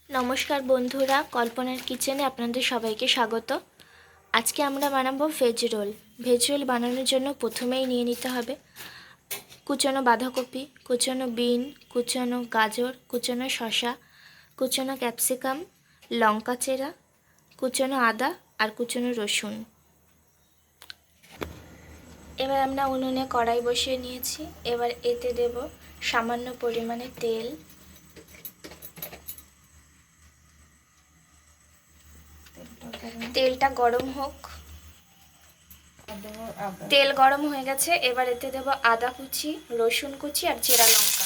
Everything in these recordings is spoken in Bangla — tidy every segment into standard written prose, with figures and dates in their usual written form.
নমস্কার বন্ধুরা, কল্পনার কিচেনে আপনাদের সবাইকে স্বাগত। আজকে আমরা বানাবো ভেজ রোল। ভেজ রোল বানানোর জন্য প্রথমেই নিয়ে নিতে হবে কুচনো বাঁধাকপি, কুচনো বিন, কুচনো গাজর, কুচনো শসা, কুচনো ক্যাপসিকাম, লঙ্কা চেরা, কুচনো আদা আর কুচনো রসুন। এবার আমরা উনুনে কড়াই বসিয়ে নিয়েছি। এবার এতে দেব সামান্য পরিমাণে তেল। তেলটা গরম হোক। তেল গরম হয়ে গেছে। এবার এতে দেব আদা কুচি, রসুন কুচি আর চেরা লঙ্কা।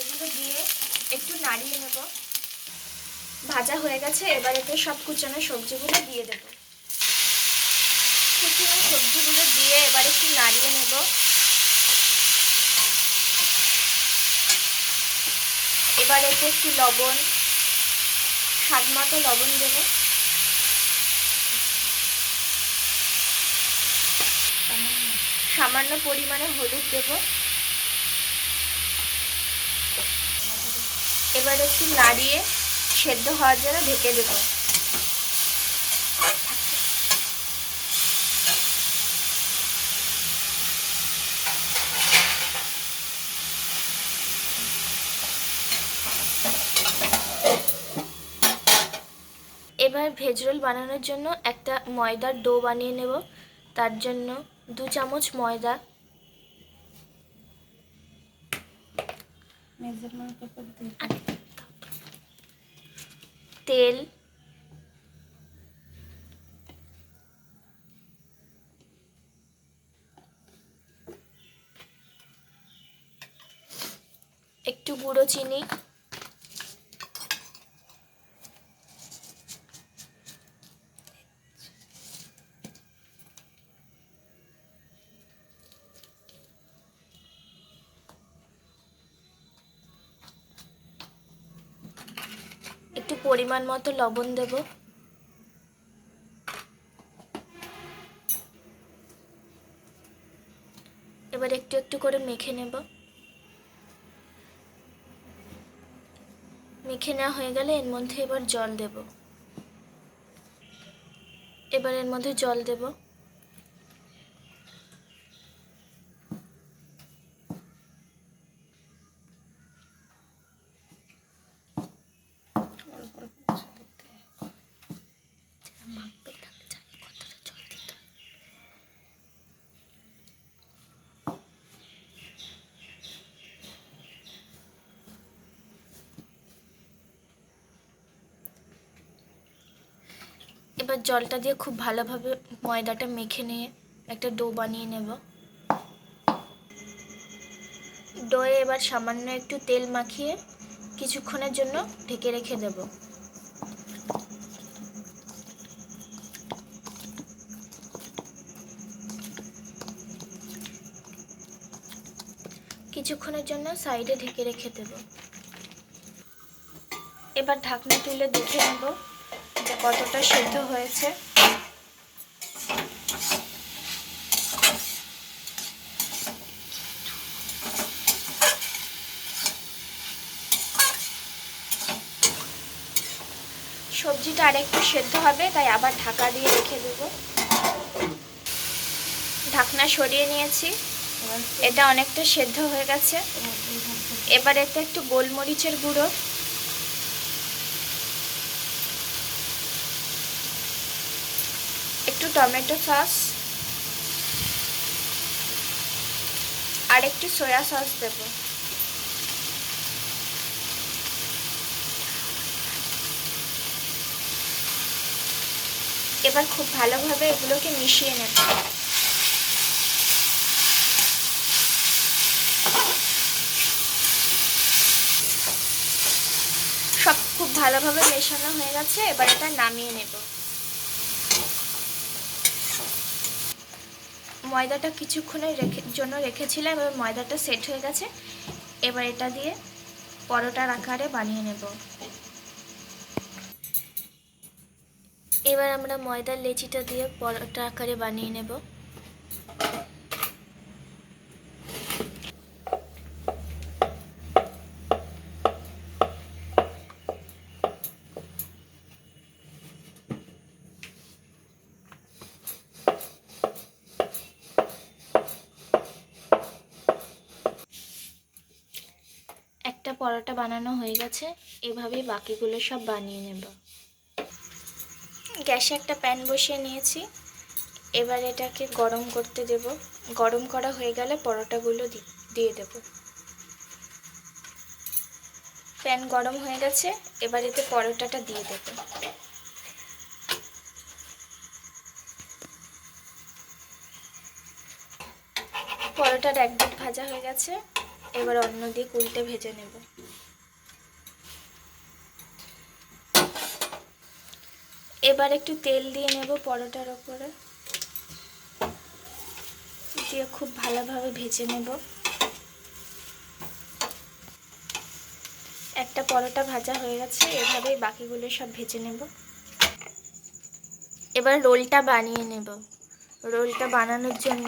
এগুলো দিয়ে একটু নাড়িয়ে নেব। ভাজা হয়ে গেছে। এবার এতে সব কুচানো সবজিগুলো দিয়ে দেব। কুচানো সবজিগুলো দিয়ে এবার একটু নাড়িয়ে নেব। এবার এতে একটু লবণ, স্বাদ মতো লবণ দেব। সামান্য পরিমাণে হলুদ দেব। এবার একটু নাড়িয়ে সেদ্ধ হওয়ার জন্য ঢেকে দেব। এবার ভেজ রোল বানানোর জন্য একটা ময়দার ডো বানিয়ে নেব। তার জন্য 2 চামচ ময়দা, তেল, একটু গুঁড়ো চিনি, একটু পরিমাণ মতো লবণ দেব। এবার একটু একটু করে মেখে নেব। মেখে নেওয়া হয়ে গেলে এর মধ্যে এবার জল দেব। এবার এর মধ্যে জল দেব। এবার জলটা দিয়ে খুব ভালোভাবে ময়দাটা মেখে নিয়ে একটা ডো বানিয়ে নেব। ডোয়ে এবার সামান্য একটু তেল মাখিয়ে কিছুক্ষণের জন্য ঢেকে রেখে দেব। কিছুক্ষণের জন্য সাইডে ঢেকে রেখে দেব। এবার ঢাকনা তুলে দেখে নেব যে কতটা সেদ্ধ হয়েছে। সবজিটা আরেকটু সেদ্ধ হবে, তাই আবার ঢাকা দিয়ে রেখে দেব। ঢাকনা সরিয়ে নিয়েছি। এটা অনেকটা সেদ্ধ হয়ে গেছে। এবার এতে একটু গোলমরিচের গুঁড়ো, একটু টমেটো সস আর একটু সয়া সস দেব। এবার খুব ভালোভাবে এগুলোকে মিশিয়ে নেব। সব খুব ভালোভাবে মেশানো হয়ে গেছে। এবার এটা নামিয়ে নেব। ময়দাটা কিছুক্ষণের জন্য রেখেছিলাম। এবার ময়দাটা সেট হয়ে গেছে। এবার এটা দিয়ে পরোটার আকারে বানিয়ে নেব। এবার আমরা ময়দার লেচিটা দিয়ে পরোটা আকারে বানিয়ে নেব। একটা পরোটা বানানো হয়ে গেছে, এভাবেই বাকিগুলো সব বানিয়ে নেব। গ্যাসে একটা প্যান বসিয়ে নিয়েছি, এবার এটাকে গরম করতে দেব। গরম করা হয়ে গেলে পরোটাগুলো দিয়ে দেব। প্যান গরম হয়ে গেছে, এবার এতে পরোটাটা দিয়ে দেব। পরোটার এক দিক ভাজা হয়ে গেছে, এবার অন্য দিক উল্টে ভেজে নেব। এবার একটু তেল দিয়ে নেব পরোটার ওপরে, দিয়ে খুব ভালোভাবে ভেজে নেব। একটা পরোটা ভাজা হয়ে গেছে, এভাবেই বাকিগুলো সব ভেজে নেব। এবার রোলটা বানিয়ে নেব। রোলটা বানানোর জন্য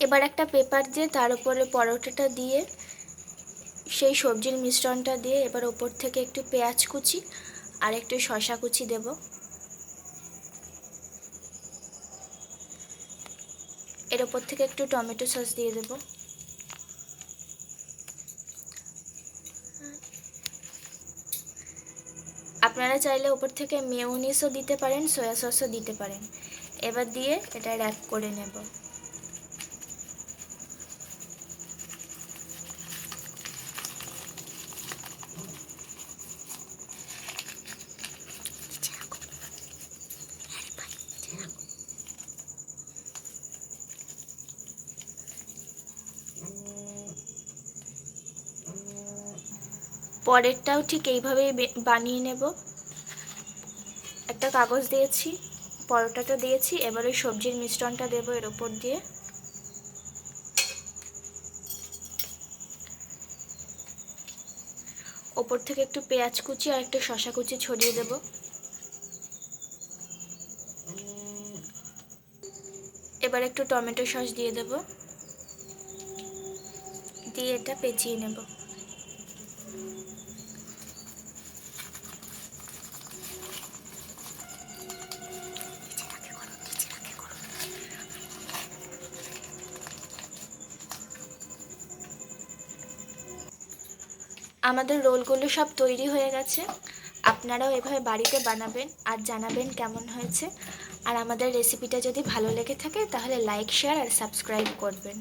এবার একটা পেপার দিয়ে তার উপরে পরোটাটা দিয়ে সেই সবজির মিশ্রণটা দিয়ে এবার ওপর থেকে একটু পেঁয়াজ কুচি আর একটু শসা কুচি দেব। এর ওপর থেকে একটু টমেটো সস দিয়ে দেব। আপনারা চাইলে ওপর থেকে মেয়োনিজও দিতে পারেন, সয়া সসও দিতে পারেন। এবার দিয়ে এটা র্যাপ করে নেব। পরেরটাও ঠিক এইভাবেই বানিয়ে নেব। একটা কাগজ দিয়েছি, পরোটাটা দিয়েছি, এবার ওই সবজির মিশ্রণটা দেবো এর ওপর দিয়ে। ওপর থেকে একটু পেঁয়াজ কুচি আর একটু শসা কুচি ছড়িয়ে দেব। এবার একটু টমেটো সস দিয়ে দেব, দিয়ে এটা পেঁচিয়ে নেব। আমাদের রোলগুলো সব তৈরি হয়ে গেছে। আপনারাও এভাবে বাড়িতে বানাবেন আর জানাবেন কেমন হয়েছে। আর আমাদের রেসিপিটা যদি ভালো লেগে থাকে তাহলে লাইক, শেয়ার আর সাবস্ক্রাইব করবেন।